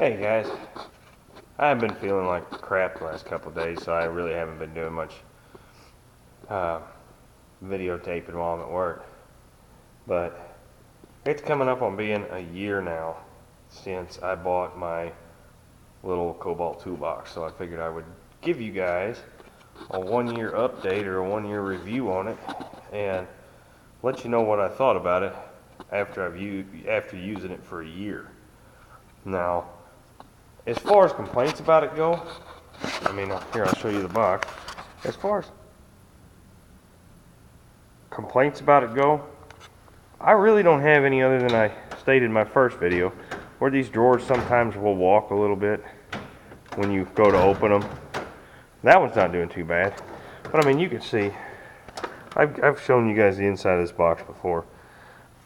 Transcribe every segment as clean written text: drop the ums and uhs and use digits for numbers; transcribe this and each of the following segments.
Hey guys, I've been feeling like crap the last couple of days, so I really haven't been doing much uh, videotaping while I'm at work. But it's coming up on being a year now since I bought my little Kobalt toolbox, so I figured I would give you guys a 1 year update or a 1 year review on it and let you know what I thought about it after using it for a year. Now, as far as complaints about it go, here, I'll show you the box. As far as complaints about it go, I really don't have any other than I stated in my first video, where these drawers sometimes will walk a little bit when you go to open them. That one's not doing too bad. But I mean, you can see, I've shown you guys the inside of this box before.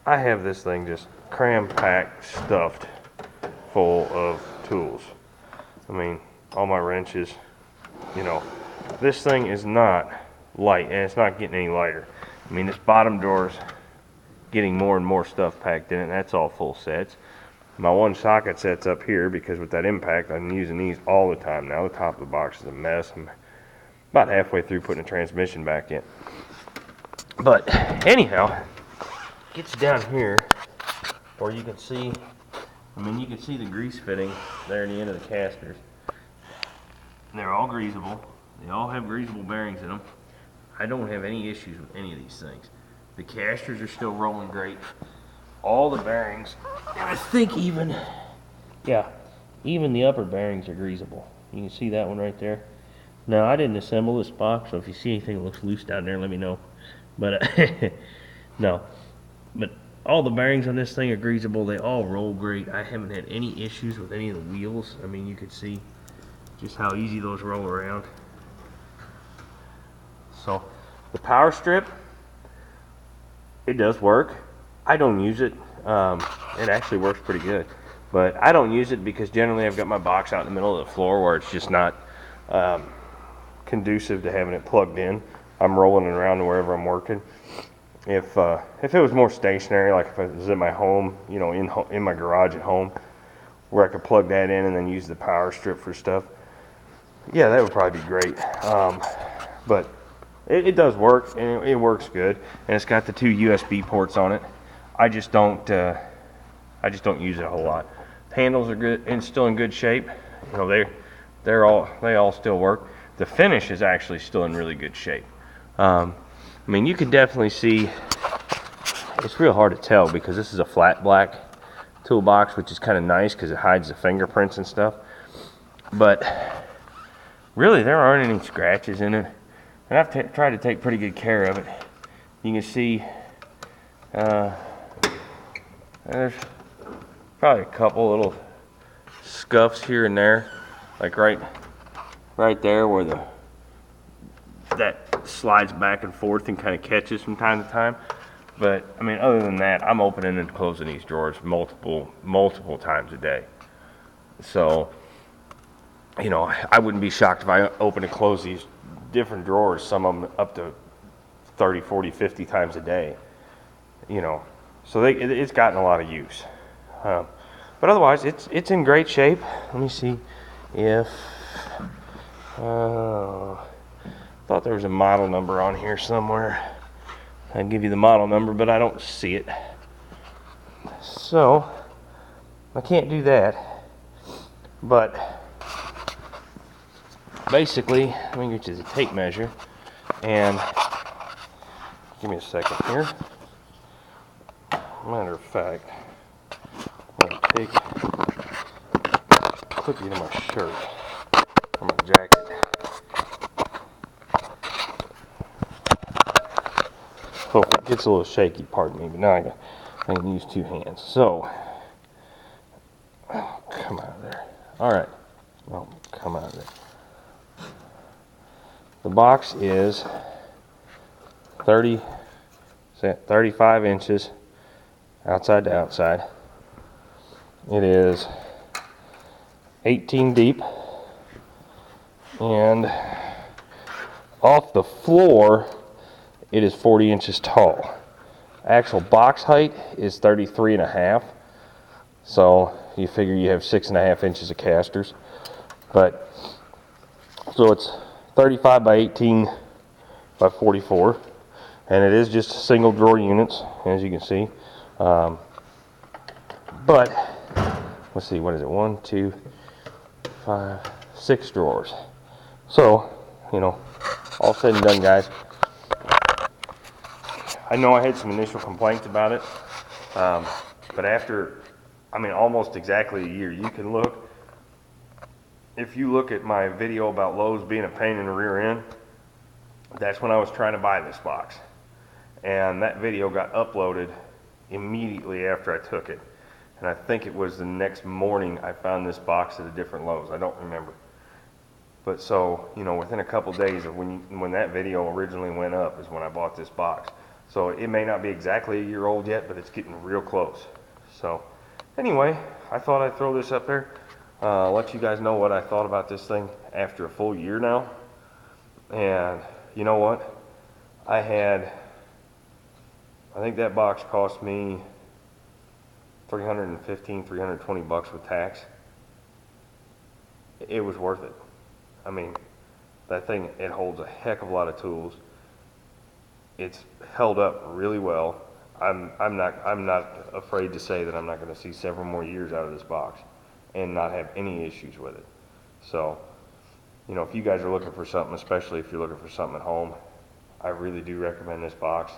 I have this thing just cram-packed, stuffed full of tools. I mean, all my wrenches, this thing is not light, and it's not getting any lighter. I mean, this bottom drawer's getting more and more stuff packed in it, and that's all full sets. My one socket set's up here because with that impact, I'm using these all the time now. The top of the box is a mess. I'm about halfway through putting the transmission back in. But anyhow, gets down here where you can see, you can see the grease fitting there in the end of the casters. They're all greasable. They all have greasable bearings in them. I don't have any issues with any of these things. The casters are still rolling great. All the bearings, and I think even the upper bearings are greasable. You can see that one right there. Now, I didn't assemble this box, so if you see anything that looks loose down there, let me know. But no, but all the bearings on this thing are greasable. They all roll great. I haven't had any issues with any of the wheels. I mean, you can see just how easy those roll around. So the power strip, it does work. I don't use it. It actually works pretty good, but I don't use it because generally I've got my box out in the middle of the floor where it's just not conducive to having it plugged in. I'm rolling it around to wherever I'm working. If it was more stationary, like if it was in my home, in my garage at home, where I could plug that in and then use the power strip for stuff, yeah, that would probably be great. But it does work, and it works good, and it's got the 2 USB ports on it. I just don't use it a whole lot. Handles are good and still in good shape. They all still work. The finish is actually still in really good shape. You can definitely see. It's real hard to tell because this is a flat black toolbox, which is kind of nice because it hides the fingerprints and stuff. But really, there aren't any scratches in it, and I've tried to take pretty good care of it. You can see there's probably a couple little scuffs here and there, like right there where that slides back and forth and kind of catches from time to time. But other than that, I'm opening and closing these drawers multiple times a day. So I wouldn't be shocked if I open and close these different drawers, some of them up to 30, 40, 50 times a day. So it's gotten a lot of use. But otherwise, it's in great shape. Let me see if thought there was a model number on here somewhere. I'd give you the model number, but I don't see it. So I can't do that. But basically, let me get you the tape measure, and give me a second here. Matter of fact, I'm going to clip you to my shirt or my jacket. So if it gets a little shaky, pardon me, but now I can use 2 hands. So, come out of there. All right. Oh, come out of there. The box is 35 inches outside to outside. It is 18 deep, and off the floor it is 40 inches tall. Actual box height is 33 and a half. So you figure you have 6.5 inches of casters. But so it's 35 by 18 by 44, and it is just single drawer units, as you can see. But let's see, what is it? 1, 2, 5, 6 drawers. So, you know, all said and done, guys, I know I had some initial complaints about it, but after, I mean, almost exactly a year, you can look, if you look at my video about Lowe's being a pain in the rear end, that's when I was trying to buy this box. And that video got uploaded immediately after I took it. And I think it was the next morning I found this box at a different Lowe's. I don't remember. But so, you know, within a couple days of when that video originally went up is when I bought this box. So it may not be exactly a year old yet, but it's getting real close. So anyway, I thought I'd throw this up there, let you guys know what I thought about this thing after a full year now. And you know what? I think that box cost me $315, $320 with tax. It was worth it. I mean, that thing, it holds a heck of a lot of tools. It's held up really well. I'm not afraid to say that I'm not going to see several more years out of this box and not have any issues with it. So, you know, if you guys are looking for something, especially if you're looking for something at home, I really do recommend this box.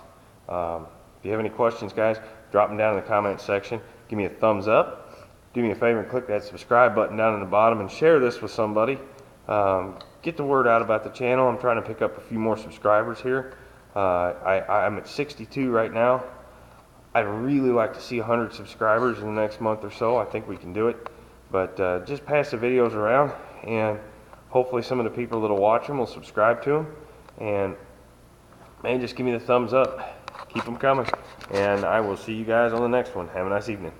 If you have any questions, guys, drop them down in the comments section. Give me a thumbs up. Do me a favor and click that subscribe button down in the bottom and share this with somebody. Get the word out about the channel. I'm trying to pick up a few more subscribers here. I'm at 62 right now. I'd really like to see 100 subscribers in the next month or so. I think we can do it. But just pass the videos around, and hopefully some of the people that will watch them will subscribe to them. And man, just give me the thumbs up. Keep them coming. And I will see you guys on the next one. Have a nice evening.